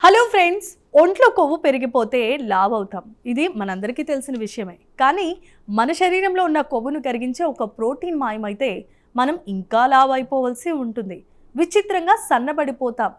Hello friends, ఒంట్లో కొవ్వు పెరిగిపోతే లావ్ అవుతాం. ఇది మనందరికీ తెలిసిన విషయమే. కానీ మన శరీరంలో ఉన్న కొవ్వును కరిగించే ఒక ప్రోటీన్ మాయమైతే మనం ఇంకా లావ్ అయిపోవలసి ఉంటుంది. విచిత్రంగా సన్నబడిపోతాం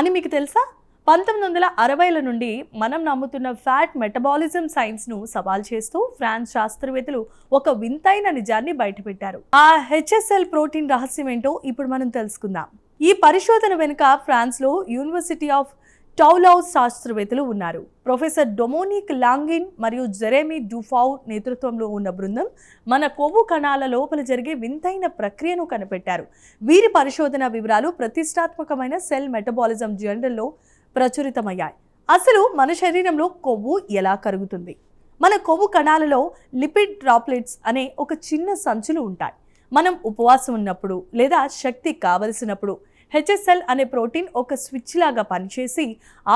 అని మీకు తెలుసా? 1960ల నుండి మనం నమ్ముతున్న ఫ్యాట్ మెటబాలిజం సైన్స్ను సవాల్ చేస్తూ ఫ్రాన్స్ శాస్త్రవేత్తలు ఒక వింతైన నిజాన్ని బయటపెట్టారు. ఆ హెచ్ఎస్ఎల్ ప్రోటీన్ రహస్యం ఏంటో ఇప్పుడు మనం తెలుసుకుందాం. ఈ పరిశోధన వెనుక ఫ్రాన్స్లో యూనివర్సిటీ ఆఫ్ టౌలౌస్ శాస్త్రవేత్తలు ఉన్నారు. ప్రొఫెసర్ డొమోనిక్ లాంగిన్ మరియు జెరెమీ డుఫౌ నేతృత్వంలో ఉన్న బృందం మన కొవ్వు కణాల లోపల జరిగే వింతైన ప్రక్రియను కనిపెట్టారు. వీరి పరిశోధన వివరాలు ప్రతిష్టాత్మకమైన సెల్ మెటబాలిజం జర్నల్లో ప్రచురితమయ్యాయి. అసలు మన శరీరంలో కొవ్వు ఎలా కరుగుతుంది? మన కొవ్వు కణాలలో లిపిడ్ డ్రాప్లెట్స్ అనే ఒక చిన్న సంచులు ఉంటాయి. మనం ఉపవాసం ఉన్నప్పుడు లేదా శక్తి కావలసినప్పుడు హెచ్ఎస్ఎల్ అనే ప్రోటీన్ ఒక స్విచ్ లాగా పనిచేసి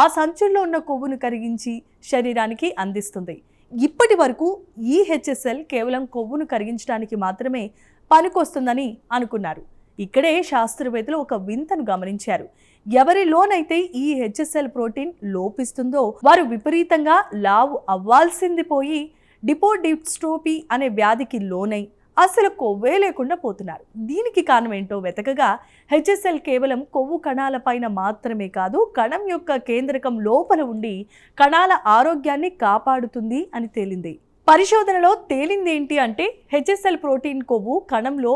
ఆ సంచుల్లో ఉన్న కొవ్వును కరిగించి శరీరానికి అందిస్తుంది. ఇప్పటి వరకు ఈ హెచ్ఎస్ఎల్ కేవలం కొవ్వును కరిగించడానికి మాత్రమే పనికొస్తుందని అనుకున్నారు. ఇక్కడే శాస్త్రవేత్తలు ఒక వింతను గమనించారు. ఎవరిలోనైతే ఈ హెచ్ఎస్ఎల్ ప్రోటీన్ లోపిస్తుందో వారు విపరీతంగా లావు అవ్వాల్సింది పోయి డిపోడిస్ట్రోఫీ అనే వ్యాధికి లోనై అసలు కొవ్వే లేకుండా పోతున్నారు. దీనికి కారణం ఏంటో వెతకగా హెచ్ఎస్ఎల్ కేవలం కొవ్వు కణాల పైన మాత్రమే కాదు, కణం యొక్క కేంద్రకం లోపల ఉండి కణాల ఆరోగ్యాన్ని కాపాడుతుంది అని తేలింది. పరిశోధనలో తేలిందేంటి అంటే హెచ్ఎస్ఎల్ ప్రోటీన్ కొవ్వు కణంలో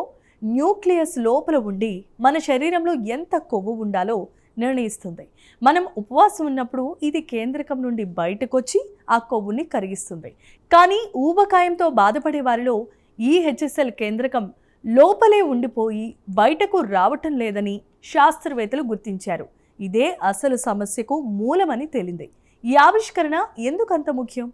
న్యూక్లియస్ లోపల ఉండి మన శరీరంలో ఎంత కొవ్వు ఉండాలో నిర్ణయిస్తుంది. మనం ఉపవాసం ఉన్నప్పుడు ఇది కేంద్రకం నుండి బయటకు వచ్చి ఆ కొవ్వుని కరిగిస్తుంది. కానీ ఊబకాయంతో బాధపడే వారిలో ఈ హెచ్ఎస్ఎల్ కేంద్రకం లోపలే ఉండిపోయి బయటకు రావటం లేదని శాస్త్రవేత్తలు గుర్తించారు. ఇదే అసలు సమస్యకు మూలమని తేలింది. ఈ ఆవిష్కరణ ఎందుకంత ముఖ్యం?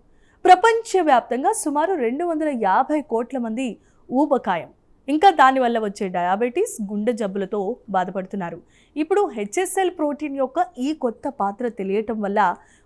ప్రపంచవ్యాప్తంగా సుమారు 250 కోట్ల మంది ఊబకాయం ఇంకా దానివల్ల వచ్చే డయాబెటీస్, గుండె జబ్బులతో బాధపడుతున్నారు. ఇప్పుడు హెచ్ఎస్ఎల్ ప్రోటీన్ యొక్క ఈ కొత్త పాత్ర తెలియటం వల్ల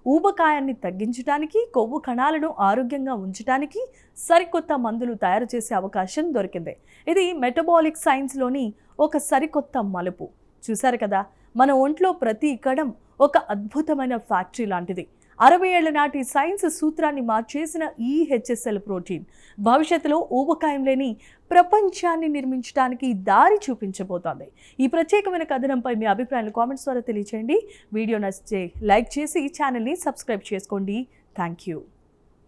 ఊబకాయాన్ని తగ్గించడానికి, కొవ్వు కణాలను ఆరోగ్యంగా ఉంచడానికి సరికొత్త మందులు తయారు చేసే అవకాశం దొరికింది. ఇది మెటబాలిక్ సైన్స్లోని ఒక సరికొత్త మలుపు. చూశారు కదా, మన ఒంట్లో ప్రతి కణం ఒక అద్భుతమైన ఫ్యాక్టరీ లాంటిది. 60 ఏళ్ల నాటి సైన్స్ సూత్రాన్ని మార్చేసిన ఈ హెచ్ఎస్ఎల్ ప్రోటీన్ భవిష్యత్తులో ఊబకాయం లేని ప్రపంచాన్ని నిర్మించడానికి దారి చూపించబోతోంది. ఈ ప్రత్యేకమైన కథనంపై మీ అభిప్రాయాలు కామెంట్స్ ద్వారా తెలియచేయండి. వీడియో నచ్చితే లైక్ చేసి ఛానల్ని సబ్స్క్రైబ్ చేసుకోండి. Thank you.